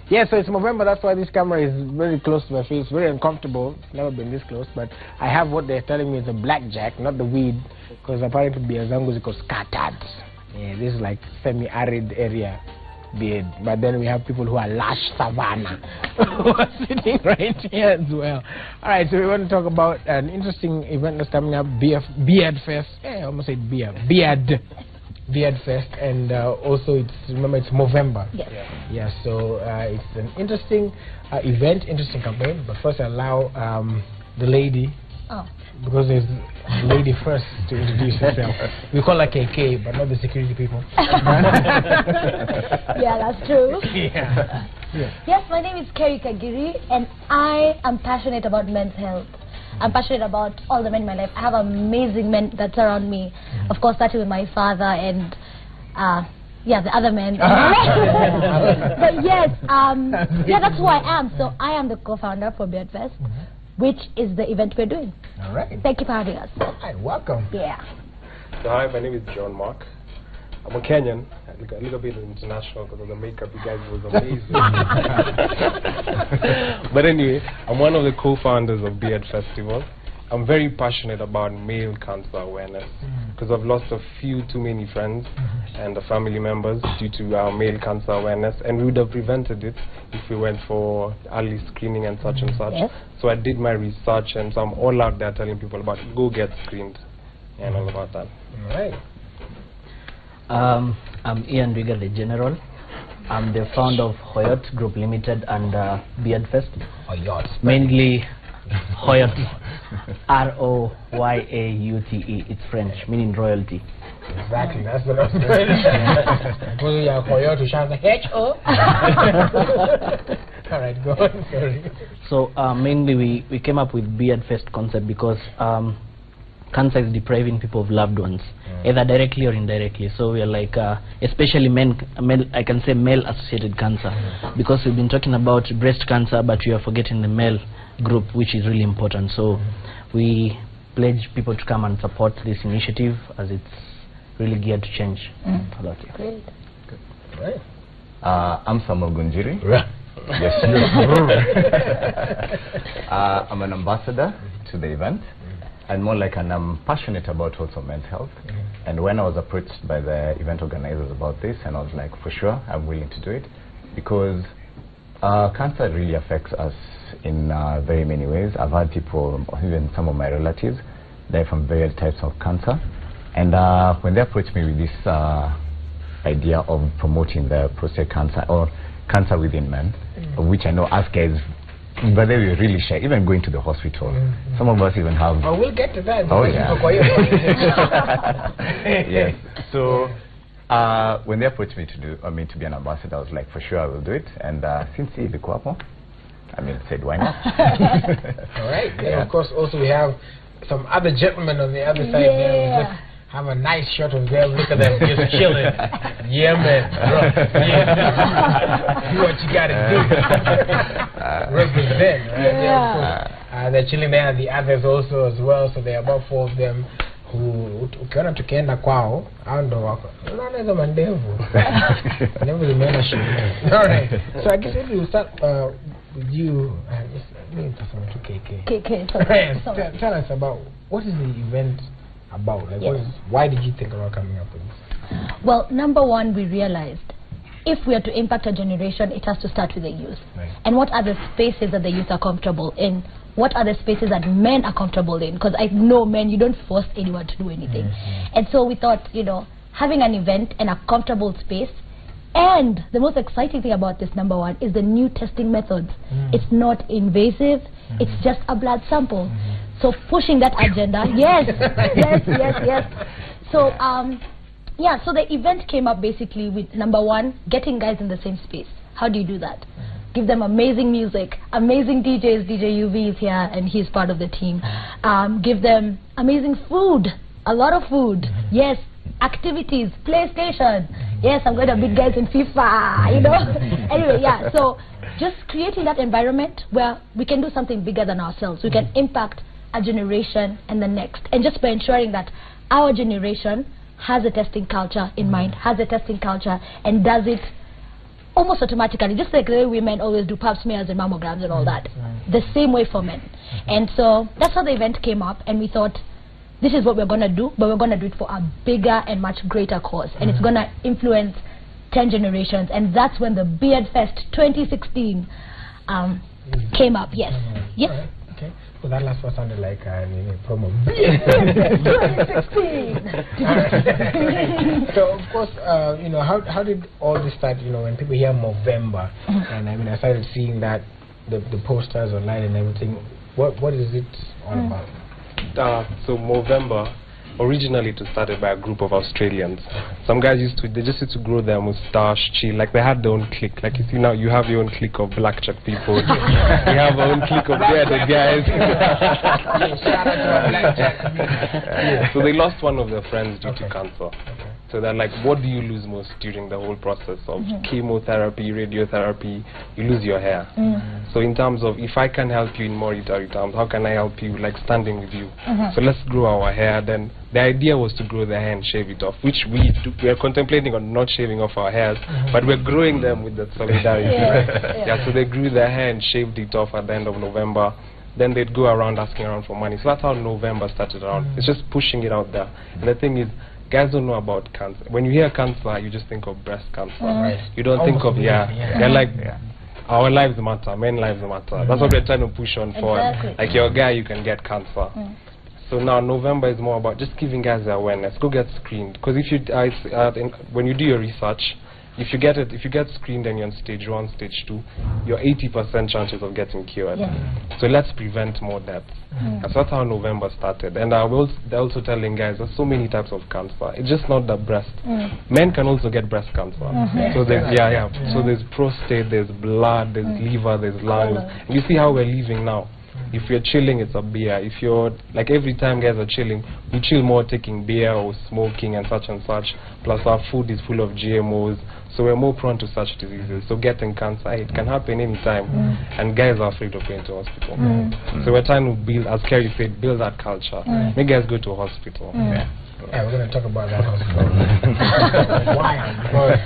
Yeah, so it's Movember. That's why this camera is very close to my face. Very uncomfortable. Never been this close, but I have what they're telling me is a blackjack, not the weed, because apparently beard zangu ziko scattered. Yeah, this is like semi-arid area beard. But then we have people who are lush savanna who are sitting right here as well. All right, so we want to talk about an interesting event that's coming up, Beard Fest. I almost said Beard Fest, and also remember it's Movember. Yes. Yeah, so it's an interesting event, interesting campaign. But first, allow the lady, because there's the lady first to introduce herself. We call her KK, but not the security people. Yeah, that's true. Yeah. Yes, my name is Kerry Kagiri, and I am passionate about men's health. I'm passionate about all the men in my life. I have amazing men that surround me. Of course, starting with my father and, yeah, the other men. But yes, yeah, that's who I am. So I am the co-founder for Beard Fest, which is the event we're doing. All right. Thank you for having us. All right, welcome. Yeah. So hi, my name is John Mark. I'm a Kenyan, a little bit international because of the makeup you guys was amazing. But anyway, I'm one of the co-founders of Beard Festival. I'm very passionate about male cancer awareness because I've lost too many friends and family members due to male cancer awareness, and we would have prevented it if we went for early screening and such and such. Yes. So I did my research, and so I'm all out there telling people about go get screened and all about that. All right. I'm Ian Rigger, the General. I'm the founder of Hoyot Group Limited and Beard Fest. Hoyot. Mainly Hoyot, R-O-Y-A-U-T-E. It's French, meaning royalty. Exactly, that's what I was going to say. H-O. All right, go on, sorry. So mainly we came up with Beard Fest concept because cancer is depriving people of loved ones, either directly or indirectly. So we are like, especially I can say male-associated cancer, because we've been talking about breast cancer, but we are forgetting the male group, which is really important. So we pledge people to come and support this initiative, as it's really geared to change. Great. Good. Right. I'm Samuel Gunjiri. Yes, I'm an ambassador to the event. And more like I'm passionate about also men's health. And when I was approached by the event organizers about this, and I was like, for sure, I'm willing to do it, because cancer really affects us in very many ways. I've had people, even some of my relatives, die from various types of cancer. And when they approached me with this idea of promoting the prostate cancer or cancer within men, of which I know us guys, but they were really shy, even going to the hospital. Some of us even have... Oh, we'll get to that. Oh, yeah. Yes. So, when they approached me to be an ambassador, I was like, for sure I will do it. And since he said, why not? All right. Yeah. Of course, also we have some other gentlemen on the other side there. We just have a nice shot of them. Look at them, just chilling. Yeah, man. Yeah. Do what you gotta do. Represent. Right? Yeah. They're chilling there. The others also as well. So there are about 4 of them who ukiona tukienda kwao hao ndo wako unaona hizo mandevu never remember shit. All right, so I guess if we start with you, KK. Tell us about what is the event about? Like, why did you think about coming up with this? Well, number one, we realized if we are to impact a generation, it has to start with the youth. Right. And what are the spaces that the youth are comfortable in? What are the spaces that men are comfortable in? Because I know men, you don't force anyone to do anything. And so we thought, having an event in a comfortable space. And the most exciting thing about this, number one, is the new testing methods. It's not invasive. It's just a blood sample. So pushing that agenda, yes. So, yeah, so the event came up basically with, number one, getting guys in the same space. How do you do that? Give them amazing music, amazing DJs. DJ UV is here and he's part of the team. Give them amazing food, a lot of food. Yes, activities, PlayStation. Yes, I'm going to beat guys in FIFA, Anyway, yeah, so just creating that environment where we can do something bigger than ourselves. We can impact a generation and the next. And just by ensuring that our generation has a testing culture in mind, has a testing culture and does it almost automatically, just like the way women always do pap smears and mammograms and all that, the same way for men. And so that's how the event came up, and we thought, this is what we're going to do, but we're going to do it for a bigger and much greater cause, and it's going to influence 10 generations. And that's when the Beard Fest 2016 came up. Yes. Yes. Right. Okay. So that last one sounded like a promo. 2016. So of course, how did all this start? When people hear Movember, and I started seeing that the posters online and everything. What is it all about? So Movember, originally it was started by a group of Australians. Some guys used to grow their mustache, chill, like they had their own clique. Like you see now, you have your own clique of blackjack people. We have our own clique of bearded guys. Shout out to our blackjack. So they lost one of their friends due to cancer. So they're like, what do you lose most during the whole process of chemotherapy, radiotherapy? You lose your hair. So in terms of, if I can help you in monetary terms, how can I help you, like standing with you? So let's grow our hair. Then the idea was to grow the hair and shave it off, which we are contemplating on not shaving off our hairs, but we're growing them with the solidarity. So they grew their hair and shaved it off at the end of November. Then they'd go around asking around for money. So that's how November started around. It's just pushing it out there. And the thing is, guys don't know about cancer. When you hear cancer, you just think of breast cancer. You don't think of, they're like, our lives matter, men lives matter. That's what we're trying to push on forward. Like you're a guy, you can get cancer. So now November is more about just giving guys the awareness. Go get screened. Because if you, when you do your research, if you get screened and you're on stage 1, stage 2, you're 80% chances of getting cured. So let's prevent more deaths. So that's how November started. And they're also telling guys there's so many types of cancer. It's just not the breast. Men can also get breast cancer. So there's so there's prostate, there's blood, there's liver, there's lungs. And you see how we're living now. If you're chilling, it's a beer. If you're, like every time guys are chilling, we chill more taking beer or smoking and such. Plus our food is full of GMOs. So we're more prone to such diseases. So getting cancer, it can happen anytime. And guys are afraid of going to hospital. So we're trying to build, as Kerry said, build that culture. Make guys go to hospital. Yeah, we're going to talk about that hospital. Why? Because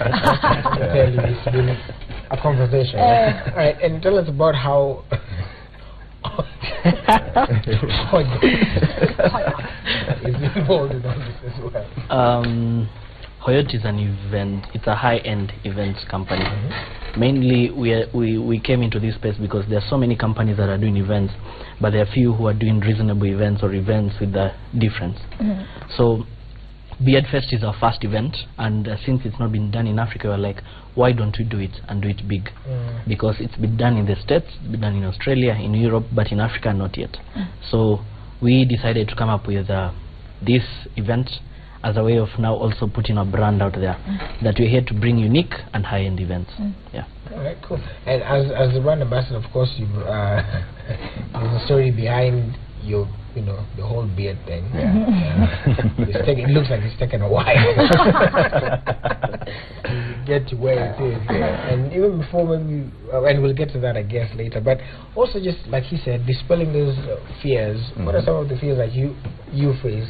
it's been a conversation. All right, and tell us about how... is involved in all this as well. Hoyot is an event. It's a high-end events company. Mainly, we came into this space because there are so many companies that are doing events, but there are few who are doing reasonable events or events with the difference. So, Beard Fest is our first event, and since it's not been done in Africa, we're like, why don't we do it and do it big? Because it's been done in the States, it's been done in Australia, in Europe, but in Africa not yet. So we decided to come up with this event as a way of now also putting a brand out there that we're here to bring unique and high-end events. Alright, cool. And as the brand ambassador, of course, you've there's a story behind your, the whole beard thing. It looks like it's taken a while to get to where it is. And even before, maybe, and we'll get to that, I guess, later. But also, just like he said, dispelling those fears. What are some of the fears that you face?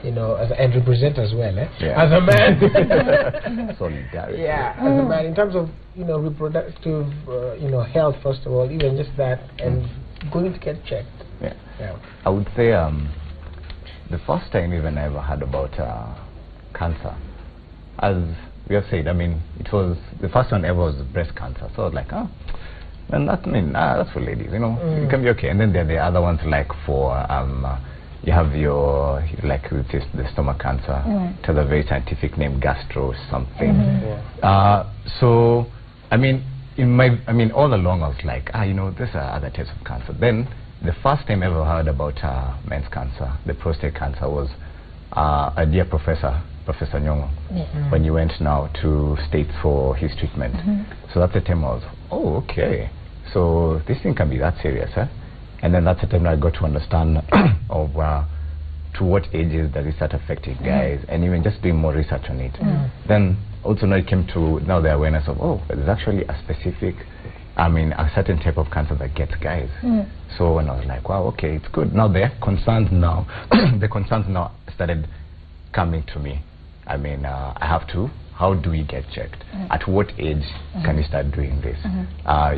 And represent as well, as a man. Solidarity. As a man, in terms of reproductive, health, first of all, even just that, and going to get checked. I would say the first time even I ever heard about cancer, as we have said, it was the first one ever was breast cancer. So I was like, and that's for ladies, it can be okay. And then there are the other ones like for you have your the stomach cancer. It has a very scientific name, gastro something. So all along I was like, there's other types of cancer. Then the first time I ever heard about men's cancer, the prostate cancer, was a dear Professor Nyong'o, when he went now to States for his treatment. So that's the time I was, okay, so this thing can be that serious, And then that's the time I got to understand of to what ages does it start affecting guys, and even just doing more research on it. Then also now it came to the awareness of, there's actually a specific, a certain type of cancer that gets guys. So when I was like, wow, okay, it's good. Now the concerns now started coming to me. I have to, how do we get checked? at what age can you start doing this?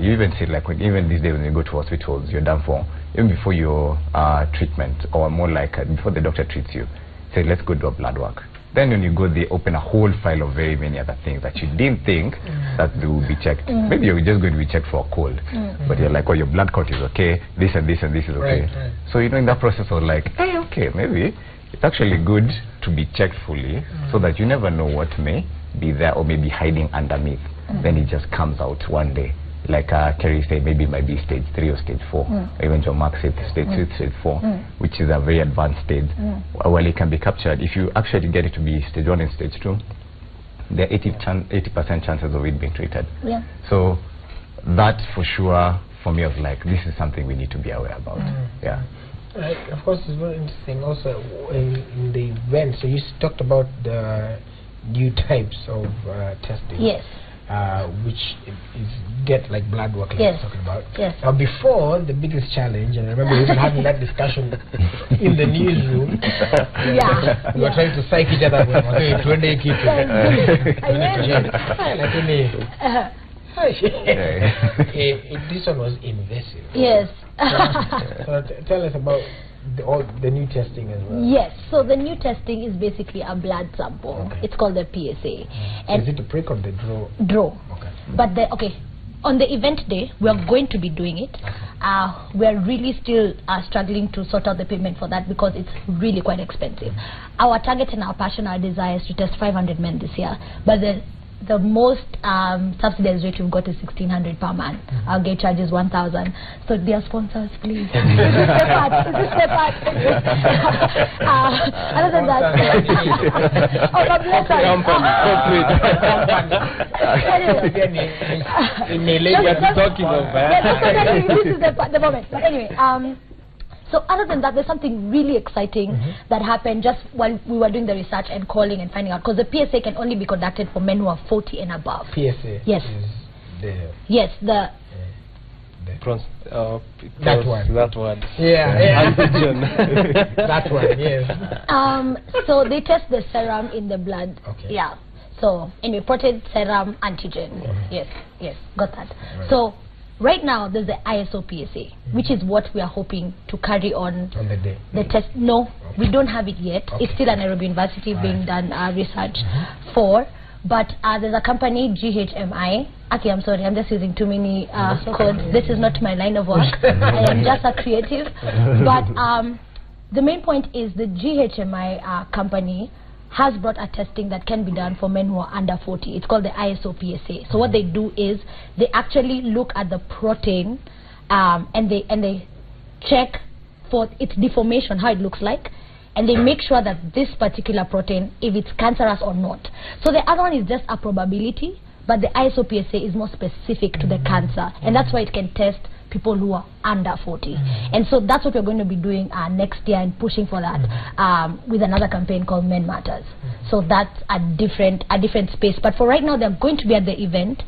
You even said, like, even these days when you go to hospitals, you're done for, even before your treatment, or more like before the doctor treats you, say, let's go do a blood work. Then when you go, they open a whole file of very many other things that you didn't think that they will be checked. Maybe you're just going to be checked for a cold, but you're like, oh, your blood count is okay, this and this and this is okay. Right. So, you know, in that process I was like, hey, okay, maybe it's actually good to be checked fully, so that you never know what may be there or maybe hiding underneath. Then it just comes out one day. Like Kerry said, maybe it might be stage 3 or stage 4. Or even John Mark said stage 2, stage 4, which is a very advanced stage. Well, it can be captured. If you actually get it to be stage 1 and stage 2, there are 80% chances of it being treated. Yeah. So that for sure, for me, was like, this is something we need to be aware about. Yeah. Of course, it's very interesting also in the event. So you talked about the new types of testing. Yes. Which is get like blood work, like Yes. you're talking about. Yes. Now before, the biggest challenge, and I remember even having that discussion in the newsroom. Yeah. We were trying to psych each other. Okay, 20 kids. This one was invasive. Yes. So tell us about the new testing as well. Yes, so the new testing is basically a blood sample. Okay. It's called the PSA. And is it the prick or the draw? draw. Okay. But on the event day, we are going to be doing it. We are really still struggling to sort out the payment for that because it's really quite expensive. Our target and our passion, our desire is to test 500 men this year, but the most subsidized rate we've got is 1,600 per man. Our gate charge is 1,000. So dear sponsors, please. This is the part. Other than that, oh, God bless us. Talking of that. This is the moment. But anyway, so other than that, there's something really exciting that happened just while we were doing the research and calling and finding out, because the PSA can only be conducted for men who are 40 and above. PSA. Yes. Yes, that one. That one. Yeah. Antigen. That one. Yes. So they test the serum in the blood. Okay. Yeah. So anyway, protein, serum, antigen. Yes, got that. Right. So right now there's the ISO PSA, which is what we are hoping to carry on the day. The test. No, we don't have it yet. Okay. It's still at Nairobi University being done research for. But there's a company, GHMI. Okay, I'm sorry, I'm just using too many codes. This is not my line of work. I am just a creative. But the main point is the GHMI company has brought a testing that can be done for men who are under 40. It's called the ISO PSA. So what they do is they actually look at the protein and they check for its deformation, how it looks like, and they make sure that this particular protein, if it's cancerous or not. So the other one is just a probability, but the ISO PSA is more specific to the cancer, and that's why it can test people who are under 40. And so that's what we're going to be doing next year and pushing for that with another campaign called Men Matters. So that's a different space. But for right now, they're going to be at the event.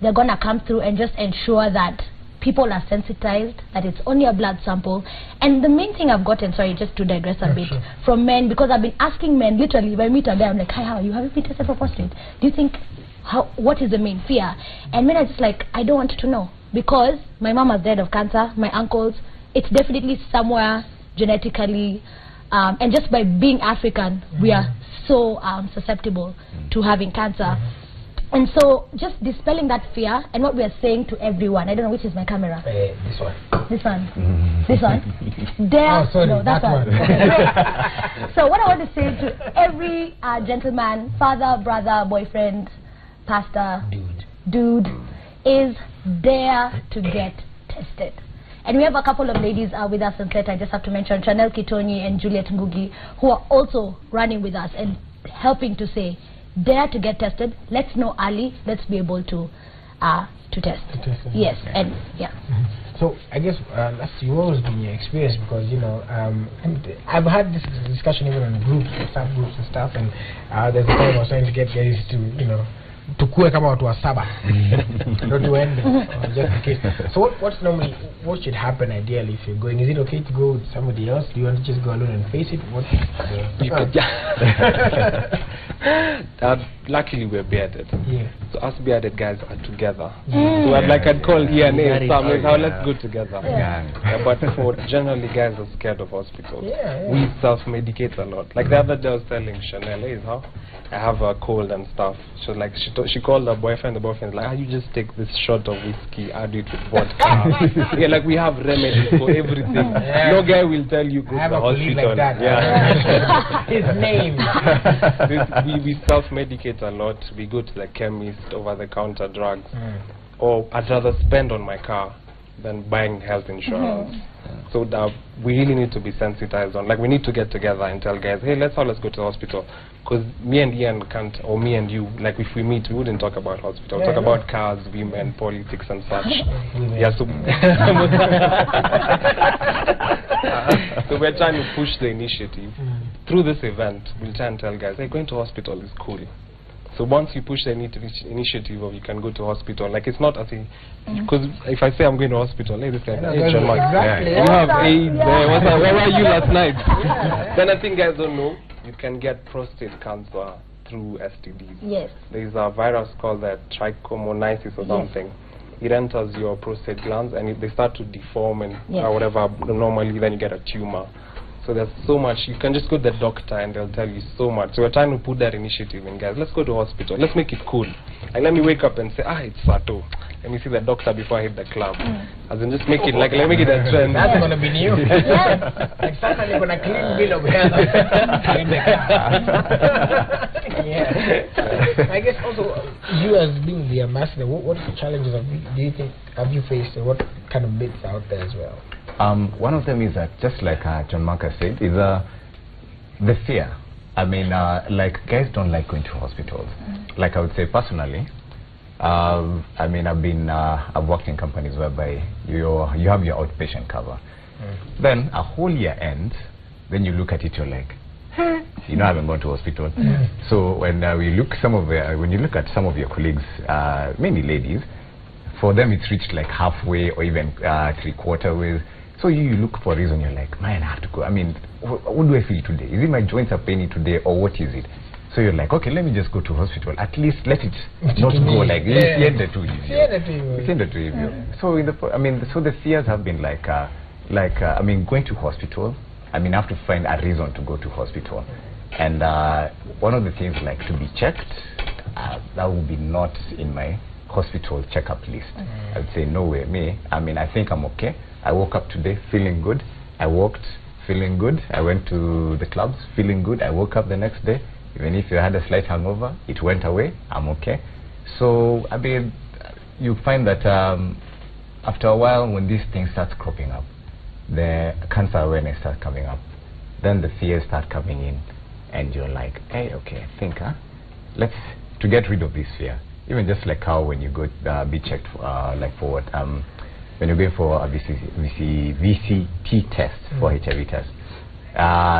They're going to come through and just ensure that people are sensitized, that it's only a blood sample. And the main thing I've gotten, sorry, just to digress a bit, from men, because I've been asking men, literally, if I meet a guy, I'm like, hi, how are you? Have you been tested for prostate? Do you think, what is the main fear? And men are just like, I don't want to know. Because my mom has died of cancer, my uncles, it's definitely somewhere genetically, and just by being African, we are so susceptible to having cancer. And so just dispelling that fear, and what we are saying to everyone, I don't know which is my camera. This one. This one. This one. There. Oh, sorry, no, that one. Okay. So what I want to say to every gentleman, father, brother, boyfriend, pastor, dude, is dare to get tested. And we have a couple of ladies with us on set. I just have to mention Chanel Kitonyi and Juliet Ngugi, who are also running with us and helping to say, dare to get tested. Let's know early. Let's be able to test. Yes, and yeah. So I guess that's yours been your experience, because you know I've had this discussion even on groups, subgroups and stuff, and there's a time I was trying to get guys to tukue kama watu wa saba ndio tuende just in case. So what should happen ideally if you're going? Is it okay to go with somebody else? Do you want to just go alone and face it? What luckily we're bearded. Yeah. So us bearded guys are together. So I'd call Ian and Sam, let's go together. But for generally guys are scared of hospitals. We self-medicate a lot. Like the other day I was telling Chanel, hey, how I have a cold and stuff. She was like, she called her boyfriend. The boyfriend was like, you just take this shot of whiskey, add it with vodka. Yeah, like we have remedies for everything. No guy will tell you go to the hospital. Like that. His name. We self-medicate a lot. We go to the chemist, over-the-counter drugs. Or I'd rather spend on my car than buying health insurance. So we really need to be sensitized on, like we need to get together and tell guys, hey, let's go to the hospital. Because me and Ian can't, or me and you, like if we meet, we wouldn't talk about hospital. Talk about cars, women, politics and such. So so we're trying to push the initiative. Through this event, we'll try and tell guys, hey, going to hospital is cool. So once you push the initiative of you can go to hospital, like it's not as a, because if I say I'm going to hospital, hey, this guy, hey, John Mark, you have AIDS, where were you last night? Then I think guys don't know, you can get prostate cancer through STDs. Yes. There's a virus called the trichomoniasis or something. It enters your prostate glands and they start to deform and whatever normally, then you get a tumor. So there's so much. You can just go to the doctor and they'll tell you so much. So we're trying to put that initiative in, guys. Let's go to hospital. Let's make it cool. Like let me wake up and say, it's Sato. Let me see the doctor before I hit the club. As in just make it like, let me make it a trend. That's gonna be new. Like sometimes you're gonna clean bill of health in the car. I guess also you as being the ambassador, what challenges have you faced, and what kind of myths out there as well? One of them is that, just like John Marcus said, is the fear. I mean, like guys don't like going to hospitals. Like I would say personally, I mean, I've worked in companies whereby you have your outpatient cover. Then a whole year ends, then you look at it, you're like, you know, I haven't gone to hospital. So when when you look at some of your colleagues, mainly ladies, for them it's reached like halfway or even 3/4 ways. So you look for a reason, you're like, man, I have to go. I mean, what do I feel today? Is it my joints are paining today, or what is it? So you're like, okay, let me just go to hospital. At least let it not go like this. So so the fears have been like I mean, going to hospital. I mean, I have to find a reason to go to hospital. And one of the things like to be checked, that would be not in my hospital checkup list. I would say no way. I mean, I think I'm okay. I woke up today feeling good. I walked feeling good. I went to the clubs feeling good. I woke up the next day. Even if you had a slight hangover, it went away. I'm okay. So I mean, you find that after a while, when these things start cropping up, the cancer awareness starts coming up. Then the fears start coming in, and you're like, hey, okay, think, let's to get rid of this fear. Even just like how when you go be checked like for what when you're going for a VCT test for HIV test.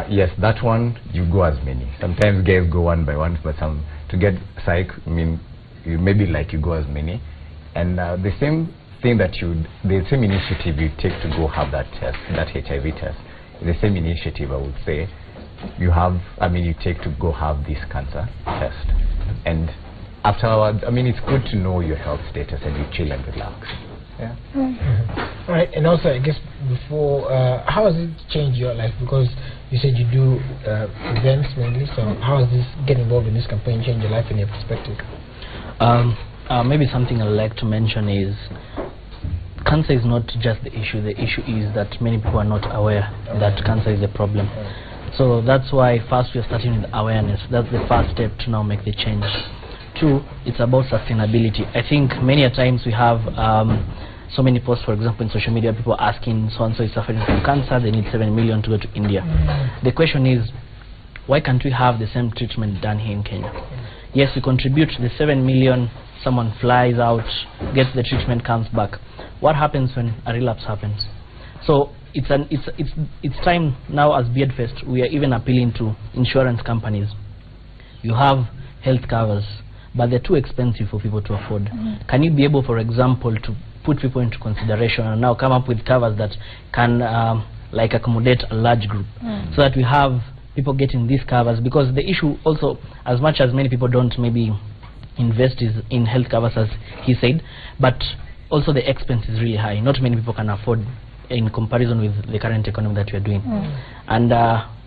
Yes, that one you go as many. Sometimes guys go one by one, but to get psych, I mean, you maybe like you go as many. And the same thing the same initiative you take to go have that test, that HIV test, the same initiative I would say you take to go have this cancer test. And afterwards, I mean, it's good to know your health status and you chill and relax. Yeah. All right, and also I guess before, how has it changed your life? Because you said you do events mainly, so how has this getting involved in this campaign changed your life and your perspective? Maybe something I'd like to mention is cancer is not just the issue. The issue is that many people are not aware that cancer is a problem. So that's why first we are starting with awareness. That's the first step to now make the change. Two, it's about sustainability. I think many a times we have so many posts, for example, in social media, people asking so-and-so is suffering from cancer, they need 7 million to go to India. The question is, why can't we have the same treatment done here in Kenya? Yes, we contribute the 7 million, someone flies out, gets the treatment, comes back. What happens when a relapse happens? So it's time now as Beardfest, we are even appealing to insurance companies. You have health covers, but they're too expensive for people to afford. Can you be able, for example, to put people into consideration and now come up with covers that can like accommodate a large group, so that we have people getting these covers, because the issue also, as much as many people don't maybe invest in health covers as he said, but also the expense is really high. Not many people can afford in comparison with the current economy that we are doing. And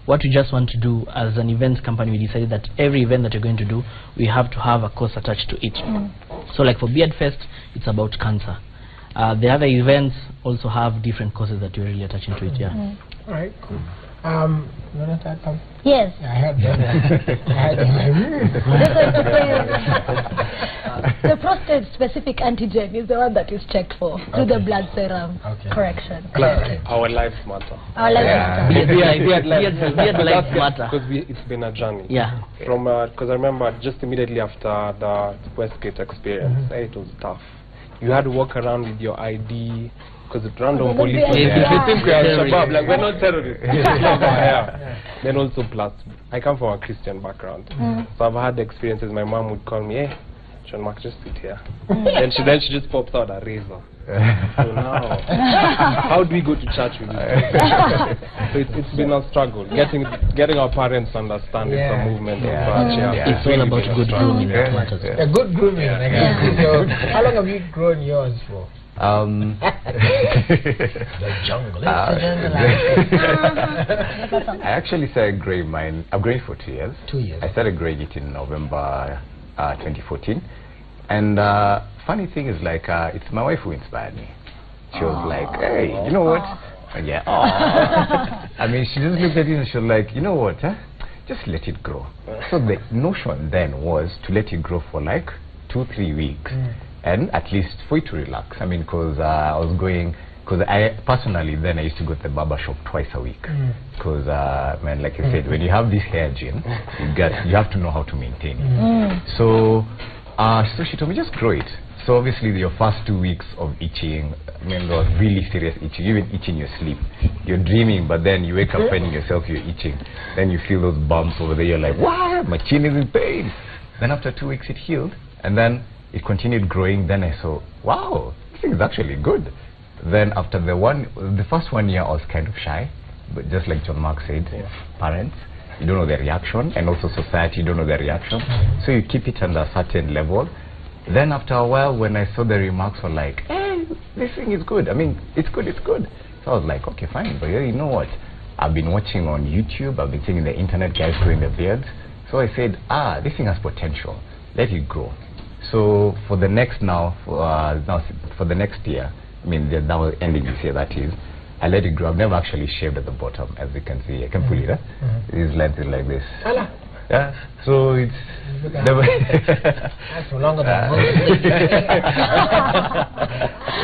what we just want to do as an events company, we decided that every event that we're going to do, we have to have a cost attached to it. So like for Beard Fest, it's about cancer. The other events also have different causes that we're really attaching to it. All right, cool. You want to add something? Yes. I heard that. The prostate-specific antigen is the one that is checked for through the blood serum correction. Our lives matter. Our lives matter. Beard lives matter. Because it's been a journey. Yeah. From because I remember just immediately after the Westgate experience, it was tough. You had to walk around with your ID. Because the random police they think we are Shabab, like we're not terrorists. Then also plus, I come from a Christian background, so I've had the experiences. My mom would call me, hey, John Mark, just sit here. then she just pops out a razor. So now, how do we go to church with you? So it's been a struggle. Getting our parents to understand it's a movement of It's all about good grooming. A good grooming. So, how long have you grown yours for? The jungle. I actually started growing mine. I've grown for 2 years. 2 years. I started growing it in November 2014. And funny thing is, like, it's my wife who inspired me. She was like, hey, you know what? Yeah. I mean, she just looked at it and she was like, you know what? Just let it grow. So the notion then was to let it grow for like 2-3 weeks. And at least for it to relax. I mean, because I was going, because I personally then I used to go to the barber shop twice a week. Because man, like I said, when you have this hair gene, you have to know how to maintain it. So she told me just grow it. So obviously your first 2 weeks of itching, I mean, there was really serious itching. You even itch in your sleep. You're dreaming, but then you wake up finding yourself you're itching. Then you feel those bumps over there. You're like, wow, my chin is in pain. Then after 2 weeks it healed, and then it continued growing. Then I saw, wow, this thing is actually good. Then after the first 1 year, I was kind of shy, but just like John Mark said, parents, you don't know their reaction, and also society, you don't know their reaction. So you keep it under a certain level. Then after a while, when I saw the remarks were like, hey, this thing is good. I mean, it's good, it's good. So I was like, okay, fine. But you know what? I've been watching on YouTube. I've been seeing the internet guys growing their beards. So I said, this thing has potential. Let it grow. So for the next for the next year, I mean, now ending this year, that is, I let it grow. I've never actually shaved at the bottom, as you can see. I can pull it. This length is like this. Yeah. So it's never. That's longer than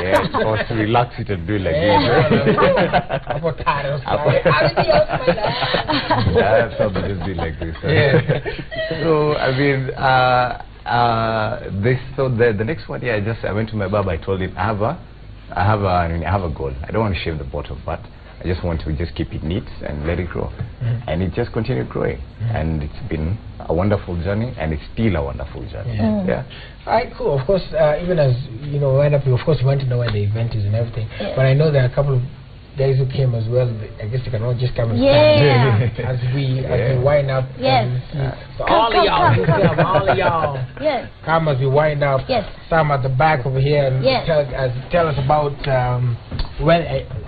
yeah, it's supposed to relax it and do it like this. Yeah, probably just do like this. So I mean, the next 1 year, I went to my barber. I told him I have a goal. I don't want to shave the bottom, but I just want to just keep it neat and let it grow. And it just continued growing. And it's been a wonderful journey, and it's still a wonderful journey. Yeah. All right, cool. Of course, even as you know, of course, we want to know where the event is and everything. But I know there are a couple of guys who came as well. I guess they can all just come and stand as we wind up. So all of y'all, come as we wind up. Some at the back over here and tell us about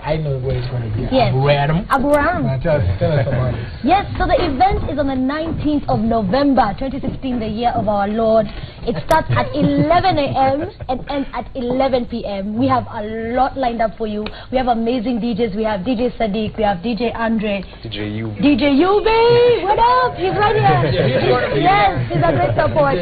I know where it's going to be. Abu Ram. Tell us about it. Yes, so the event is on the 19th of November 2016, the year of our Lord. It starts at 11 a.m. and ends at 11 p.m. We have a lot lined up for you. We have amazing DJs. We have DJ Sadiq, we have DJ Andre, DJ Yubi, what up? He's right here. Yes, he's a great support.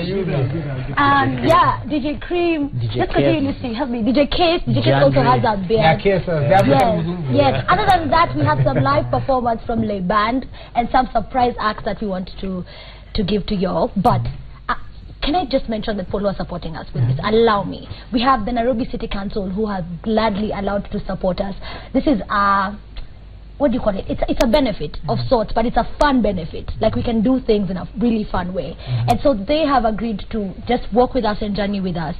DJ Cream. Let's continue listening. Help me. DJ Case. DJ Case also has a beard. Yes. Other than that, we have some live performance from Le Band and some surprise acts that we want to give to y'all. But can I just mention the people who are supporting us with this? Allow me. We have the Nairobi City Council who has gladly allowed to support us. This is what do you call it? It's a benefit of sorts, but it's a fun benefit. Like we can do things in a really fun way. And so they have agreed to just work with us and journey with us.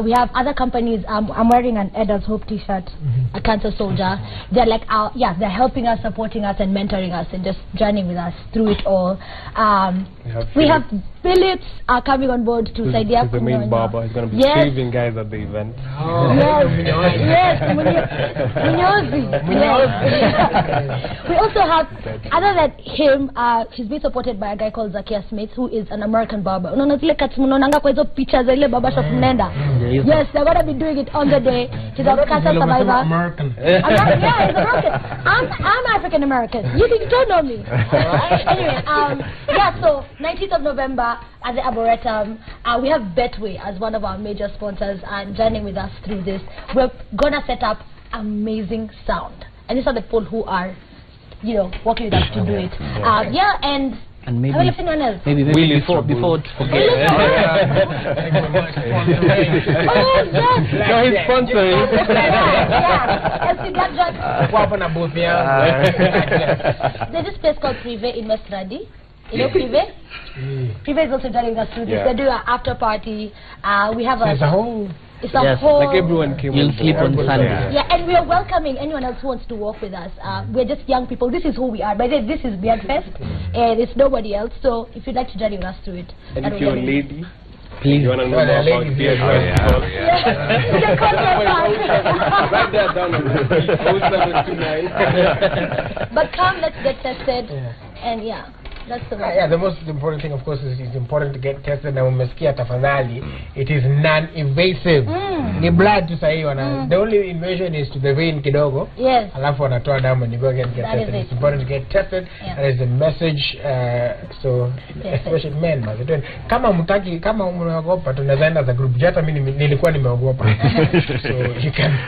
We have other companies. I'm wearing an Eda's Hope T-shirt, a cancer soldier. They're like, they're helping us, supporting us, and mentoring us, and just journeying with us through it all. We have Phillips coming on board to Saidia. He's the main barber. He's going to be shaving guys at the event. We also have, other than him, he's been supported by a guy called Zakia Smith, who is an American barber. Unaona zile kati mnaonanga kwa hizo pictures ile barber shop mnaenda. Yes, they're going to be doing it on the day. He's a cancer survivor. American. Yeah, he's American. I'm African American. You don't know me. Anyway, so 19th of November at the Arboretum, we have Betway as one of our major sponsors and journeying with us through this. We're gonna set up amazing sound, and these are the people who are, working with us to do it. And maybe anyone else? Maybe before to forget. No, he's sponsoring. There's this place called Privé in West Radi. You know Privé? Privé is also joining us through this. They do an after party. We have It's a whole... It's a whole... Like everyone came. You'll sleep on Sunday. Yeah, and we are welcoming anyone else who wants to work with us. We're just young people. This is who we are. By the way, this is Beard Fest, and it's nobody else. So if you'd like to join us through it. And if you're a lady, please. You want to know more about Beard Fest? Write that down on the 0729. But come, let's get tested. And that's the the most important thing, of course, is it's important to get tested. Na umesikia tafadhali, it is non-invasive. Ni blood tu sahi wana. The only invasion is to the vein kidogo. Yes. Alafu wanatoa damu and you go get tested. It's important to get tested. That is the message. So especially men, kama mnaogopa tunazaenda za group. Jata mimi nilikuwa nimeogopa. So you can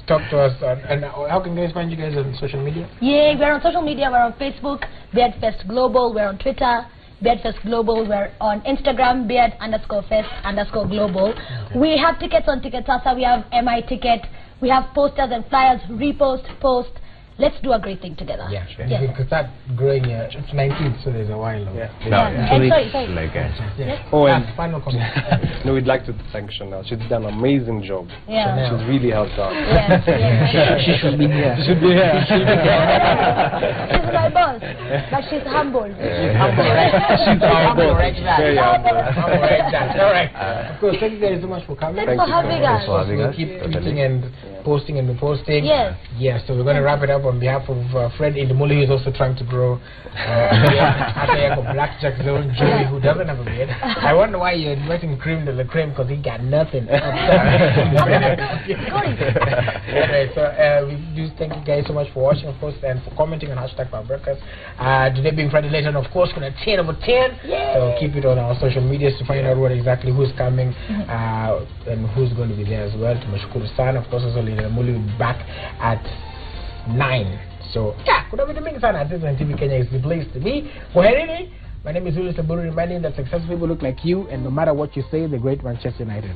talk to us and how can guys find you guys on social media? Yeah, we're on social media. We're on Facebook, Beardfest Global. We're on Twitter, Beardfest Global. We're on Instagram, Beard_Fest_Global. We have tickets on Ticketasa. We have MI Ticket. We have posters and flyers. Repost, post. Let's do a great thing together. Yeah, sure. You can start growing. It's 19th, so there's a while. Sorry. Final comment. No, we'd like to thank Chanel. She's done an amazing job. Yeah. She's really helped out. She should be here. Should be here. She's my boss, but she's humble. She's humble. Very humble. All right. Of course, thank you guys so much for coming. Thanks for having us. We'll keep tweeting and posting and reposting. Yes. Yeah, so we're going to wrap it up on behalf of Fred Indemuli, who is also trying to grow Blackjack Zone, Joey, who doesn't have a beard. I wonder why you're inviting Cream de la Creme, because he got nothing. Anyway, so we do thank you guys so much for watching, of course, and for commenting on #Breakfast. Today being Friday later, and of course, going to 10 over 10. So keep it on our social medias to find out what exactly who's coming and who's going to be there as well. Tumeshukuru sana. Of course, also Indemuli will be back at 9. So kuna vitu mingi sana. Citizen TV Kenya is the place to be. Kwaherini. My name is Julius Saburu, reminding that successful people look like you, and no matter what you say, the great Manchester United.